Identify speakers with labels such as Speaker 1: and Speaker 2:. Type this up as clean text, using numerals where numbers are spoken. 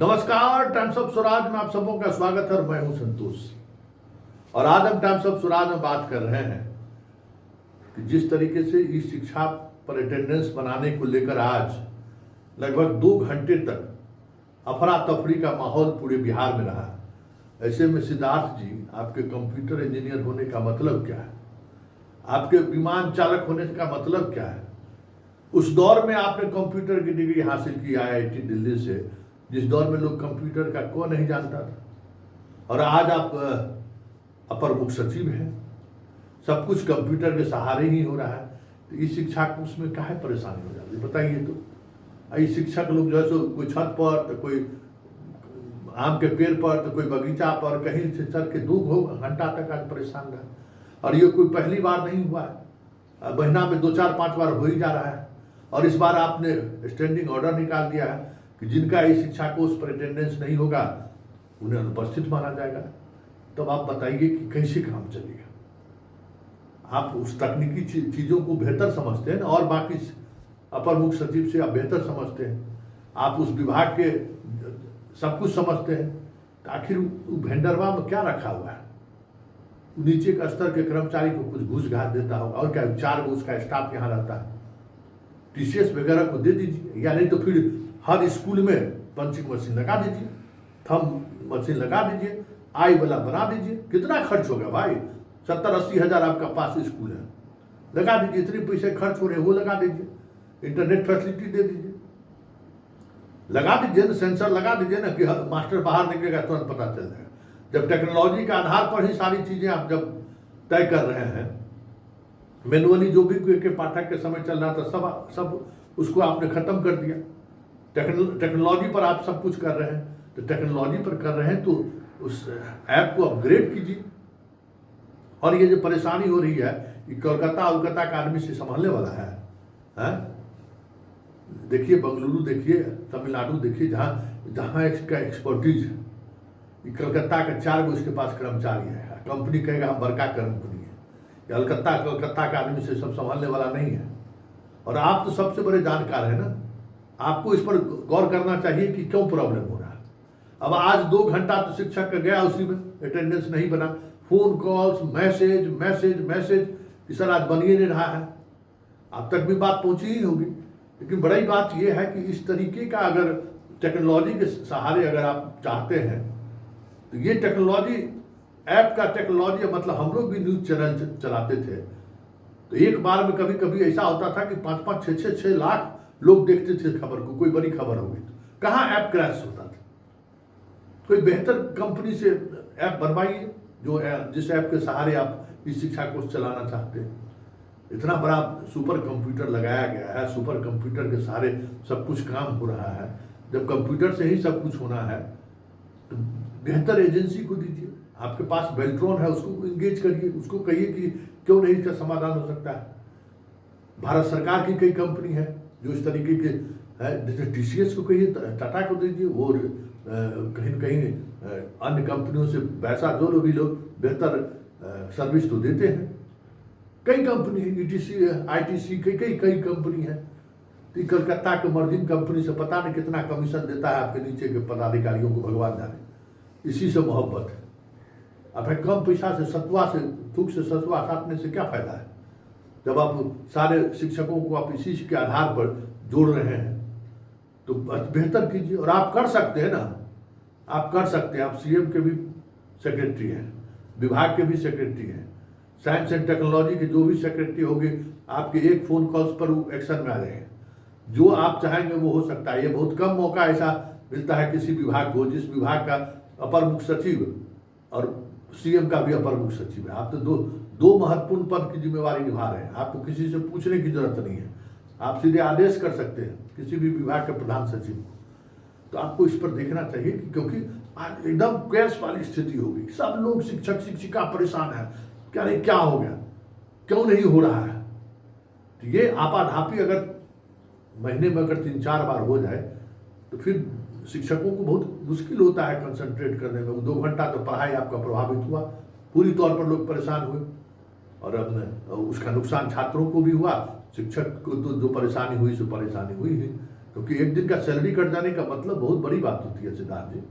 Speaker 1: नमस्कार, times of Swaraj में आप सबों का स्वागत है और मैं हूं संतोष। और आज हम टाइम्स ऑफ स्वराज में बात कर रहे हैं कि जिस तरीके से ई शिक्षा पर अटेंडेंस बनाने को लेकर आज लगभग 2 घंटे तक अफरा तफरी का माहौल पूरे बिहार में रहा। ऐसे में सिद्धार्थ जी, आपके कंप्यूटर इंजीनियर होने का मतलब क्या है? आपके विमान चालक होने का मतलब क्या है? उस दौर में आपने कंप्यूटर की डिग्री हासिल की IIT दिल्ली से, जिस दौर में लोग कंप्यूटर का कौन नहीं जानता था। और आज आप अपर मुख्य सचिव हैं, सब कुछ कंप्यूटर के सहारे ही हो रहा है। तो इस शिक्षा को उसमें काहे परेशानी हो जाती है बताइए। तो ये शिक्षक लोग जो है सो कोई छत पर, तो कोई आम के पेड़ पर, तो कोई बगीचा पर, कहीं से चढ़ के 2 घंटा तक आज परेशान रहा। और ये कोई पहली बार नहीं हुआ है, महीना में 2, 4, 5 बार हो ही जा रहा है। और इस बार आपने स्टैंडिंग ऑर्डर निकाल दिया है कि जिनका इस शिक्षा कोर्स पर अटेंडेंस नहीं होगा उन्हें अनुपस्थित माना जाएगा। तब आप बताइए कि कैसे काम चलेगा। आप उस तकनीकी चीज़ों को बेहतर समझते हैं और बाकी अपर मुख्य सचिव से आप बेहतर समझते हैं, आप उस विभाग के सब कुछ समझते हैं। तो आखिर भेंडरवा में क्या रखा हुआ है? नीचे के स्तर के कर्मचारी को कुछ घूस घास देता होगा, और क्या 4 गो उसका स्टाफ यहाँ रहता है। TCS वगैरह को दे दीजिए, या नहीं तो फिर हर स्कूल में पंचिंग मशीन लगा दीजिए, थंब मशीन लगा दीजिए, आई वाला बना दीजिए। कितना खर्च होगा भाई? 70-80 हज़ार आपका पास स्कूल है, लगा दीजिए। इतने पैसे खर्च हो रहे हैं वो लगा दीजिए। इंटरनेट फैसिलिटी दे दीजिए, लगा दीजिए ना, सेंसर लगा दीजिए ना कि मास्टर बाहर निकलेगा तुरंत पता चल जाएगा। जब टेक्नोलॉजी के आधार पर ही सारी चीज़ें आप जब तय कर रहे हैं, मैनुअली जो भी के पाठक के समय चल रहा था सब उसको आपने खत्म कर दिया। टेक्नोलॉजी पर आप सब कुछ कर रहे हैं, तो टेक्नोलॉजी पर कर रहे हैं तो उस ऐप को अपग्रेड कीजिए। और ये जो परेशानी हो रही है, ये कोलकाता का आदमी से संभालने वाला है? देखिए बंगलुरु, देखिए तमिलनाडु, देखिए जहाँ इसका एक्सपर्टीज है। ये कलकत्ता का 4 गो इसके पास कर्मचारी है। कंपनी कहेगा हम बड़का कंपनी है। कलकत्ता का आदमी से सब संभालने वाला नहीं है। और आप तो सबसे बड़े जानकार हैं ना, आपको इस पर गौर करना चाहिए कि क्यों प्रॉब्लम हो रहा है। अब आज 2 घंटा तो शिक्षक का गया, उसी में अटेंडेंस नहीं बना। फोन कॉल्स, मैसेज ये सर आज बन ही नहीं रहा है। आप तक भी बात पहुंची ही होगी। लेकिन बड़ी बात यह है कि इस तरीके का अगर टेक्नोलॉजी के सहारे अगर आप चाहते हैं, तो ये टेक्नोलॉजी ऐप का टेक्नोलॉजी मतलब हम लोग भी न्यूज़ चैनल चलाते थे, तो एक बार में कभी कभी ऐसा होता था कि 5-5, 6-6 लाख लोग देखते थे खबर को। कोई बड़ी खबर हो गई तो कहाँ ऐप क्रैश होता था। कोई बेहतर कंपनी से ऐप बनवाइए, जिस ऐप के सहारे आप इस शिक्षा को चलाना चाहते हैं। इतना बड़ा सुपर कंप्यूटर लगाया गया है, सुपर कंप्यूटर के सहारे सब कुछ काम हो रहा है। जब कंप्यूटर से ही सब कुछ होना है तो बेहतर एजेंसी को दीजिए। आपके पास बेल्ट्रॉन है, उसको इंगेज करिए, उसको कहिए कि क्यों नहीं इसका समाधान हो सकता है। भारत सरकार की कई कंपनी है जो इस तरीके के है, जैसे TCS को कहिए, टाटा को दीजिए, और कहीं न कहीं अन्य कंपनियों से पैसा जो भी लोग बेहतर सर्विस तो देते हैं। कई कंपनी है, ETC, ITC, कई कंपनी है। तो कलकत्ता के मर्जिन कंपनी से पता नहीं कितना कमीशन देता है आपके नीचे के पदाधिकारियों को, भगवान जाने। इसी से मोहब्बत है। अब कम पैसा से सतुआ से थूक से सतुआ साटने से क्या फायदा है? जब आप सारे शिक्षकों को आप इसी के आधार पर जोड़ रहे हैं तो बेहतर कीजिए। और आप कर सकते हैं ना, आप कर सकते हैं। आप CM के भी सेक्रेटरी हैं, विभाग के भी सेक्रेटरी हैं, साइंस एंड टेक्नोलॉजी के जो भी सेक्रेटरी होंगे, आपके एक फ़ोन कॉल्स पर वो एक्शन में आ रहे हैं। जो आप चाहेंगे वो हो सकता है। ये बहुत कम मौका ऐसा मिलता है किसी विभाग को, जिस विभाग का अपर मुख्य सचिव और CM का भी अपर मुख्य सचिव है। आप तो दो महत्वपूर्ण पद की जिम्मेवारी निभा रहे हैं। आपको किसी से पूछने की जरूरत नहीं है, आप सीधे आदेश कर सकते हैं किसी भी विभाग के प्रधान सचिव को। तो आपको इस पर देखना चाहिए कि क्योंकि आज एकदम क्रैश वाली स्थिति होगी। सब लोग शिक्षक शिक्षिका परेशान है, क्या नहीं क्या हो गया, क्यों नहीं हो रहा है। तो ये आपाधापी अगर महीने में अगर 3-4 बार हो जाए तो फिर शिक्षकों को बहुत मुश्किल होता है कंसंट्रेट करने में। 2 घंटा तो पढ़ाई आपका प्रभावित हुआ, पूरी तौर पर लोग परेशान हुए। और अब उसका नुकसान छात्रों को भी हुआ, शिक्षक को तो जो परेशानी हुई सो परेशानी हुई है। क्योंकि एक दिन का सैलरी कट जाने का मतलब बहुत बड़ी बात होती है सिद्धार्थ जी।